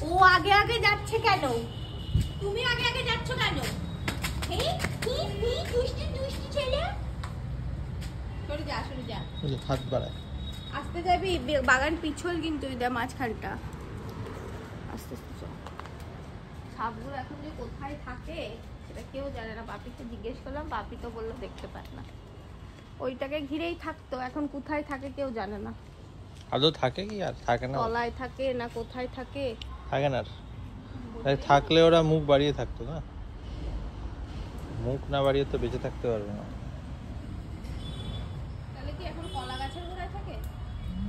ও আগে আগে যাচ্ছে কেন? তুমি আগে আগে যাচ্ছ কেন? দুষ্টি দুষ্টি ছেলে, সরে যা সরে যা। হাত বাড়ায় আস্তে যাবি, বাগান পিছল কিন্তু মাঝখানটা। আস্তে আস্তে চল। সাপগুলো এখন যে কোথায় থাকে সেটা কেউ জানে না। বাপিকে জিজ্ঞেস করলাম, বাপি তো বললো দেখতে পায় না। ওইটাকে ঘিরেই থাকতো, এখন কোথায় থাকে কেউ জানে না। আদৌ থাকে কি? আর থাকে না, তলায় থাকে না কোথায় থাকে থাকে না। থাকলে ওরা মুখ বাড়িয়ে থাকতো না, মুখ না বাড়িয়ে তো বেঁচে থাকতে পারবে না। তাহলে কি এখন কলা গাছের গোড়ায় থাকে?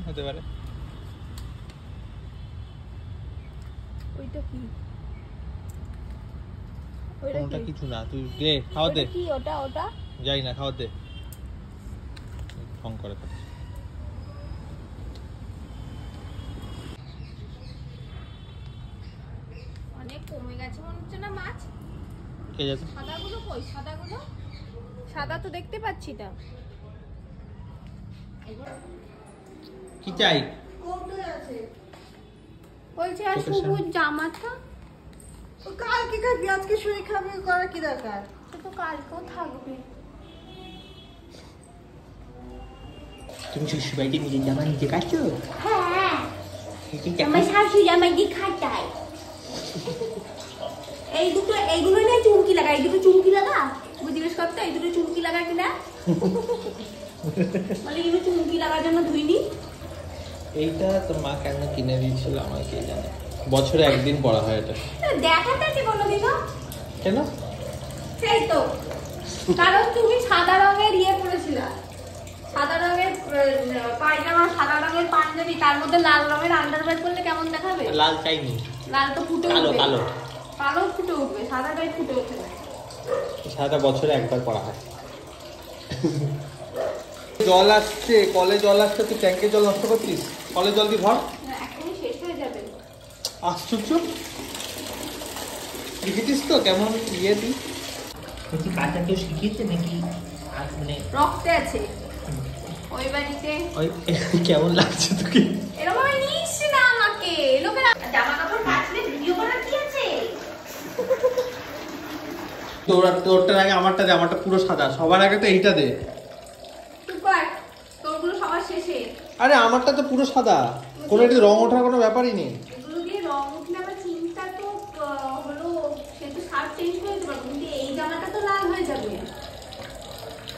হতে পারে। ওইটা কি? ওটা কিছু না, তুই দে, খাওয়া দে। কি ওটা? ওটা যাই না, খাওয়া দে। ফোন করে কথা অনেক কমে গেছে মনে হচ্ছে না মাছ। কে যাবে? সাদাগুলো কই? সাদাগুলো সাদা তো দেখতে পাচ্ছি না। কি চাই? বলছে আর সবুজ জামাটা কালকে খাবি, আজকে শুয়ে খাবি, করার কি দরকার? সে তো কালকেও থাকবে। তুমি শ্বশুর বাড়িতে নিজের জামা নিজে কাটছো? হ্যাঁ, আমার শাশুড়ি আমায় দিয়ে খাটায়। এই দুটো, এইগুলো না চুমকি লাগা, এই দুটো চুমকি লাগা। জিজ্ঞেস করতে এই দুটো চুমকি লাগা কিনা, মানে এগুলো চুমকি লাগার জন্য ধুইনি। এইটা তো মা কেন কিনে দিয়েছিল আমাকে কে জানে। বছরে একদিন পরা হয় এটা। দেখাটা কি কোনোদিনও? কেন? সেই তো, কারণ তুমি সাদা রঙের ইয়ে পরেছিলা, সাদা রঙের পায়জামা, সাদা রঙের পাঞ্জাবি, তার মধ্যে লাল রঙের আন্ডারওয়্যার পরলে কেমন দেখাবে? লাল চাইনি, লাল তো ফুটে কালো উঠবে। কালো কালো ফুটে উঠবে, সাদাটাই ফুটে ওঠে না। সাদা বছরে একবার পরা হয়। জল আসছে, কলে জল আসছে, তুই ট্যাঙ্কে জল নষ্ট করছিস। কলে জল দিয়ে ভর, এখনই শেষ হয়ে যাবে। আশ্চর্য। দেখেছিস তো কেমন ইয়ে তুই? তুই কাটা কেউ শিখিয়েছে নাকি? মানে রক্তে আছে ওই বাড়িতে। ওই কেমন লাগছে তোকে? এরকম আমি নিস না আমাকে, লোকেরা জামা কাপড় কাচলে ভিডিও করার কি আছে? তোরটার আগে আমারটা দে, আমারটা পুরো সাদা। সবার আগে তো এইটা দে। চুপ কর, তোরগুলো সবার শেষে। আরে আমারটা তো পুরো সাদা, কোনো একটু রং ওঠার কোনো ব্যাপারই নেই। এগুলো দিয়ে রং উঠলে আবার চিন্তা তো হলো, সে তো শার্ট চেঞ্জ করে দিতে পারবো, কিন্তু এই জামাটা তো লাল হয়ে যাবে,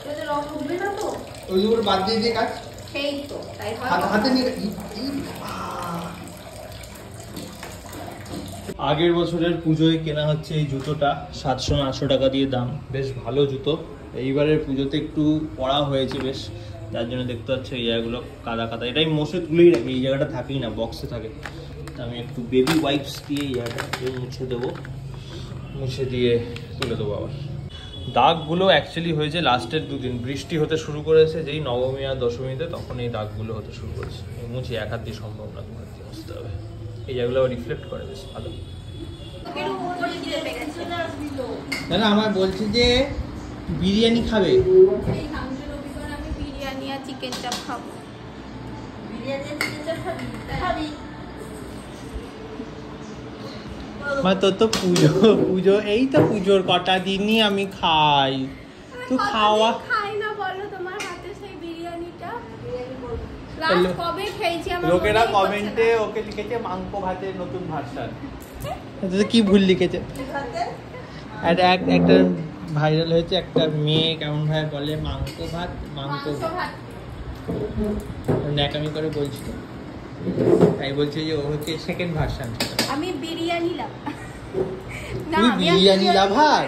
এতে রং উঠবে না তো। ওইগুলো বাদ দিয়ে দিয়ে কাজ। সেই তো, তাই হাতে নিয়ে। আগের বছরের পুজোয় কেনা হচ্ছে এই জুতোটা, 700-800 টাকা দিয়ে দাম। বেশ ভালো জুতো। এইবারের পুজোতে একটু পড়া হয়েছে বেশ, যার জন্য দেখতে পাচ্ছ এই জায়গাগুলো কাদা কাদা। এটাই মোশে তুলেই রাখি, এই জায়গাটা থাকেই না, বক্সে থাকে। আমি একটু বেবি ওয়াইপস দিয়ে এই জায়গাটা মুছে দেবো, মুছে দিয়ে তুলে দেবো আবার। দাগগুলো অ্যাকচুয়ালি হয়েছে লাস্টের দুদিন, বৃষ্টি হতে শুরু করেছে যেই নবমী আর দশমীতে, তখন এই দাগগুলো হতে শুরু করেছে। মুছে এক হাত দিয়ে সম্ভব না, দু হাত দিয়ে মুছতে হবে। এই জায়গাগুলো রিফ্লেক্ট করে বেশ ভালো। না না, আমার বলছি যে বিরিয়ানি খাবে। এই সামনের রবিবার আমি বিরিয়ানি আর চিকেন চাপ খাবো। বিরিয়ানি আর চিকেন চাপ খাবি? খাবি। মা তোর তো পুজো এই তো পুজোর কটা দিনই আমি খাই, তুই খাওয়া। খাই না বলো তোমার হাতে সেই বিরিয়ানিটা? লাস্ট কবে খেয়েছি আমার লোকেরা মনেই পড়ছে কমেন্টে না। ওকে লিখেছে মাংস ভাতের নতুন ভার্সন। কি ভুল লিখেছে? একটা ভাইরাল হয়েছে, একটা মেয়ে কেমন ভাবে বলে মাংস ভাত মাংস ভাত, ন্যাকামি করে বলছিল। তাই বলছে যে ও হচ্ছে সেকেন্ড ভার্সন। আমি বিরিয়ানি লাভার। তুই বিরিয়ানি লাভার?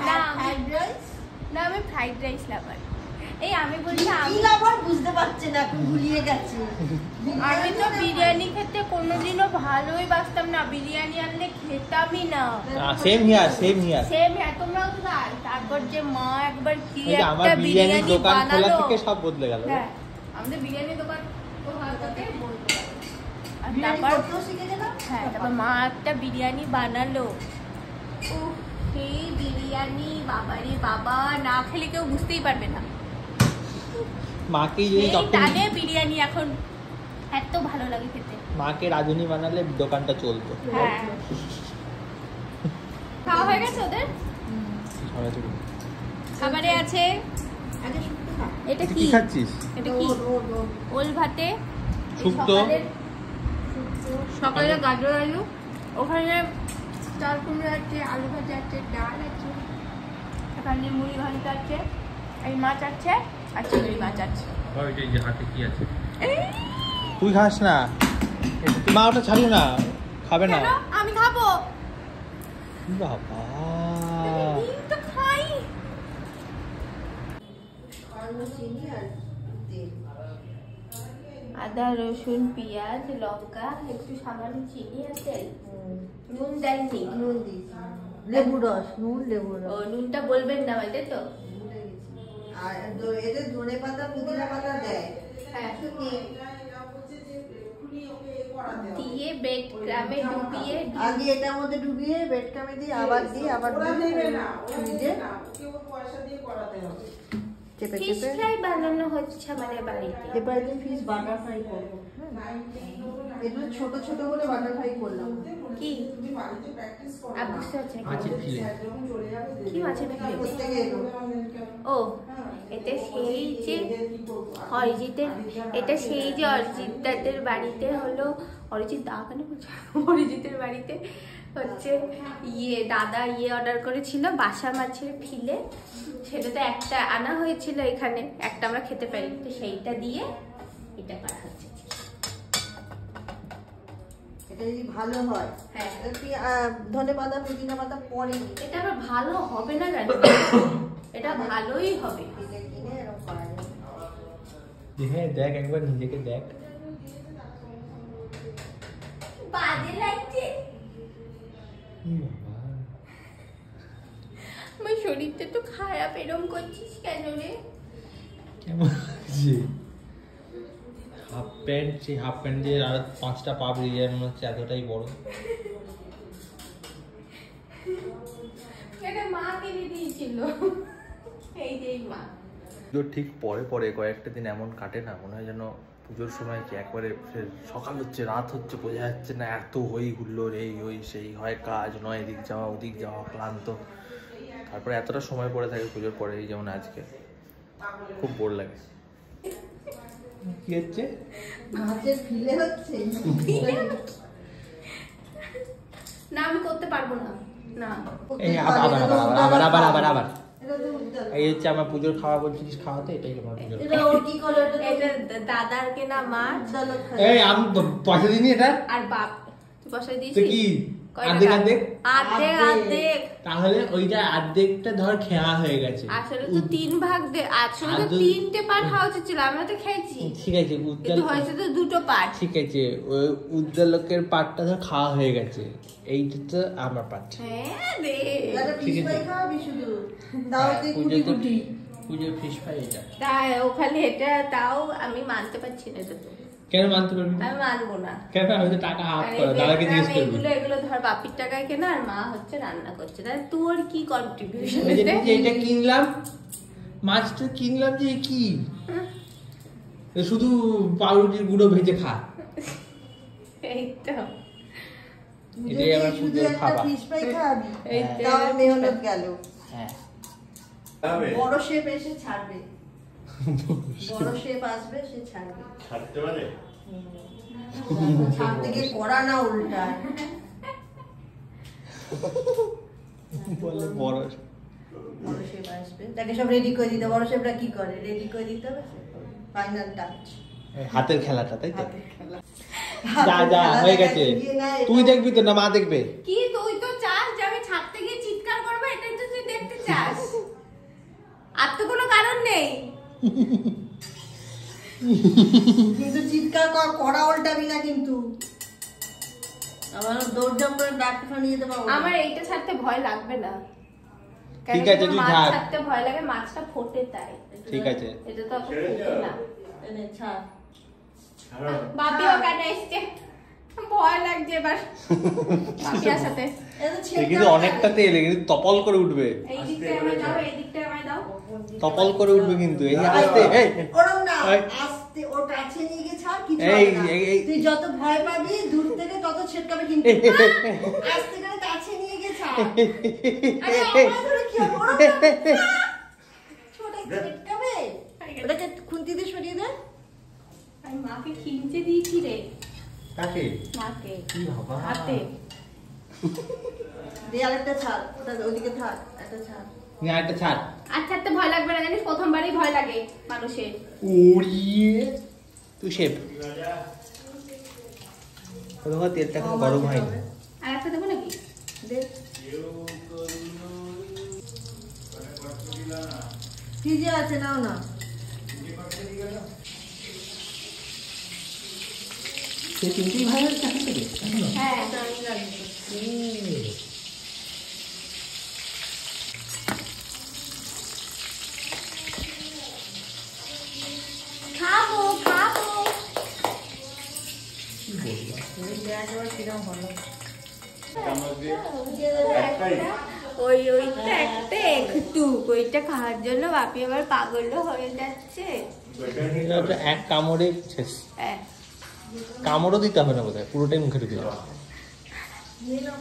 না আমি ফ্রাইড রাইস লাভার। এই আমি বলছি কি লাভার বুঝতে পারছে না, ভুলিয়ে গেছে। আমি তো বিরিয়ানি খেতে কোনোদিনও ভালোই বাসতাম না, বিরিয়ানি আনলে খেতামই না। Same here, same here. Same তোমরাও তো তাই। তারপর যে মা একবার কি আমার একটা বিরিয়ানির বিরিয়ানি দোকান খোলা বানালো, থেকে সব বদলে গেল। হ্যাঁ আমাদের বিরিয়ানির দোকান খোলা থেকে বলতে পারো। আর বিরিয়ানি তারপর করতেও শিখে গেলাম। হ্যাঁ, তারপর মা একটা বিরিয়ানি বানালো। উফ, সেই বিরিয়ানি বাবারে বাবা, না খেলে কেউ বুঝতেই পারবে না। মাকেই যদি এই তখন টানে বিরিয়ানি এখন এত ভালো লাগে খেতে। মাকে রাঁধুনি বানালে দোকানটা চলতো। হ্যাঁ খাওয়া হয়ে গেছে ওদের? খাবারে আছে এটা কি খাচ্ছিস? এটা কি? ওল ভাতে শুক্তো, সকালে গাজর আলু, ওখানে চাল কুমড়ো আছে, আলু ভাজা আছে, ডাল আছে, এখানে মুড়ি ঘন্ট আছে, এই মাছ আছে আর চিংড়ি মাছ আছে। হাতে কি আছে? তুই খাস না, মা ওটা ছাড়িও না, খাবে না। আমি খাবো বাবা, তো খাই। আদা রসুন পেঁয়াজ লঙ্কা একটু সামান্য চিনি আর তেল। নুন দেননি? নুন দিয়েছি, লেবু রস, নুন লেবু ও রস। নুনটা বলবেন না তাই তো? আর এতে ধনে পাতা পুদিনা পাতা দেয়। হ্যাঁ দিয়ে বেড গ্রামে ডুবিয়ে আগে এটার মধ্যে ডুবিয়ে বেড কামে দিয়ে আবার দিয়ে আবার ফ্রিজে চেপে ফিশ চেপে ফ্রাই বানানো হচ্ছে আমাদের বাড়িতে। এবার একদিন ফিশ বাটার ফ্রাই করবো। এগুলো ছোট ছোট করে বাটার ফ্রাই করলাম। কি বুঝতে পারছি না মাছের ফিলে। কি মাছের ফিলে? প্রত্যেকে ও এটা সেই যে অরিজিতের, এটা সেই যে অরিজিৎ দাদের বাড়িতে হলো, অরিজিৎ দা কেন বলছে, অরিজিতের বাড়িতে হচ্ছে দাদা অর্ডার করেছিল বাসা মাছের ফিলে, সেটা তো একটা আনা হয়েছিল এখানে, একটা আমরা খেতে পারি, তো সেইটা দিয়ে এটা করা হচ্ছে। এটা যদি ভালো হয়, হ্যাঁ ধনে পাতা পুদিনা পাতা পরে এটা আবার ভালো হবে না কেন? এটা ভালোই হবে। কিনে এরকম করা যায়। হ্যাঁ দেখ একবার নিজেকে দেখ, বাজে লাগছে আমার শরীরটা তো খারাপ, এরম করছিস কেন রে? কেমন লাগছে? হাফ প্যান্ট, সেই হাফ প্যান্ট দিয়ে আর 5টা পা বেরিয়ে যায়, মনে হচ্ছে এতটাই বড়। এটা মা কিনে দিয়েছিল, এই যে মা। পুজোর ঠিক পরে পরে কয়েকটা দিন এমন কাটে না, মনে হয় যেন পুজোর সময় কি একবারে সকাল হচ্ছে রাত হচ্ছে বোঝা যাচ্ছে না, এত হই হুল্লোড়, এই ওই সেই, হয় কাজ নয় এদিক যাওয়া ওদিক যাওয়া, ক্লান্ত, তারপরে এতটা সময় পড়ে থাকে পুজোর পরে, এই যেমন আজকে খুব বোর লাগে। কি হচ্ছে? মাছের ফিলে হচ্ছে না আমি করতে পারবো না, না এই আবার আবার আবার আবার আবার আবার এটা তো উদ্ধার। এই হচ্ছে আমার পুজোর খাওয়া, বলছিস খাওয়াতে, এটাই আমার পুজোর। এটা ও কি করে এটা দাদার কেনা মাছ চালক খায়। এই আমি পয়সা দিইনি এটা, আর বাপ তুই বসাই তো দিয়েছিস কি কয় অর্ধেক টাকা? অর্ধেক অর্ধেক অর্ধেক। তাহলে ওইটা অর্ধেকটা ধর খেয়া হয়ে গেছে। আসলে তো 3 ভাগ দে, আসলে তো আদৌ- 3টে পার্ট খাওয়া উচিত ছিল, আমরা তো খেয়েছি, ঠিক আছে উজ্জ্বল, কিন্তু হয়েছে তো 2টো পার্ট। ঠিক আছে ওই উজ্জ্বলকের পাটটা ধর খাওয়া হয়ে গেছে, এইটা তো আমার পাট। হ্যাঁ রে এটা ঠিক ফিশ আছে। ফ্রাই খাওয়াবি শুধু, তাও তুই কুটি পুজোতে কুটি। পুজোর ফিশ ফ্রাই এটা তাই ও খালি এটা, তাও আমি মানতে পারছি না, এটা তো কেন মানতে পারবি না? আমি মানবো না। কেন? আমি তো টাকা হাফ কারণ করা, দাদাকে জিজ্ঞেস করবি। এগুলো ধর বাপির টাকায় কেনা, আর মা হচ্ছে রান্না করছে, তাহলে তোর কি কন্ট্রিবিউশন? ওই যে এইটা কিনলাম, মাছটা কিনলাম, যে কি শুধু পাউরুটির গুঁড়ো ভেজে খা, এই তো তুই এটাই আমার যদি শুধু পুজোর একটা খাবার। ফিশ ফ্রাই খাওয়াবি, এই তো। তাও মেহনত গেল। হ্যাঁ বড় শেফ এসে ছাড়বে, বড় শেফ আসবে, সে ছাড়বে। ছাড়তে পারে? ছাড় থেকে করা না উল্টা। বলে বড় বড় শেফ আসবে, তাকে সব রেডি করে দিতে। বড় শেফরা কি করে, রেডি করে দিতে হবে, ফাইনাল টাচ। হাতের খেলাটা, তাই তো? হাতের খেলা। যা যা হয়ে গেছে, তুই দেখবি তো না মা দেখবে? কি তুই তো চাস যে আমি ছাড়তে গিয়ে চিৎকার করবো, এটাই তো তুই দেখতে চাস, আর তো কোনো কারণ নেই। কিন্তু চিৎকার করা উল্টাবি না কিন্তু, আমার দৌড়ঝাঁপ করে ডাক্তার নিয়ে যেতে পারবো। আমার এইটা ছাড়তে ভয় লাগবে না, কেন ঠিক আছে, কি তুই মাছ ছাড়। ছাড়তে ভয় লাগে, মাছটা ফোটে তাই। ঠিক আছে। এটা তো এখন ফোটে না। এনে ছাড়। বাপিও কেন এসছে, ভয় লাগছে এবার বাপিয়ার সাথে। এটা এ কিন্তু অনেকটা তেল, এ কিন্তু তপল করে উঠবে, এই দিকটা আমায় দাও, এই দিকটা আমায় দাও। তপল করে উঠবে কিন্তু, এই যে আস্তে, এই ওরম না, এই। আস্তে ওর কাছে নিয়ে গিয়ে ছাড়, কি কিচ্ছু এই, হবে না। এই, এই। তুই যত ভয় পাবি দূর থেকে তত ছেটকাবে কিন্তু আজ থেকে কাছে নিয়ে গিয়ে ছাড় আরে আমার ধরে কি হবে ওরা ছোট ছেটকাবে ওটাকে খুন্তি দিয়ে সরিয়ে দে আমি মাকে খিঞ্চে দিয়েছি রে কাকে মাকে কি বাবা হাতে দিয়ে আরেকটা ছাড় ওটা ওদিকে থাক একটা ছাড় নিয়ে একটা ছাড় আচ্ছা একটা ভয় লাগবে না জানিস প্রথমবারই ভয় লাগে মানুষের ওড়িয়ে তুই শেপ তোমার তেলটা এখন গরম হয়নি আর একটা দেবো নাকি দে ফ্রিজে আছে নাও না সে তিনটেই ভাই হচ্ছে এখন থেকে হ্যাঁ এটা আমি রাখবো খাবো খাবো ওই দেখ এবার কিরম হলো ওইটা একটা একটু ওইটা খাওয়ার জন্য বাপি আবার পাগল হয়ে যাচ্ছে এক কামড়ে শেষ হ্যাঁ কামড়ও দিতে হবে না বোধ হয় পুরোটাই মুখে ঢুকে যাবে নিয়ে নাও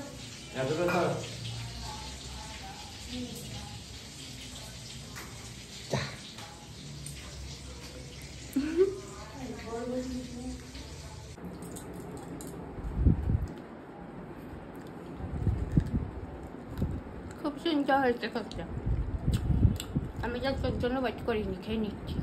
খুব সুন্দর হয়েছে সবটা আমি যা তোর জন্য ওয়েট করিনি খেয়ে নিচ্ছি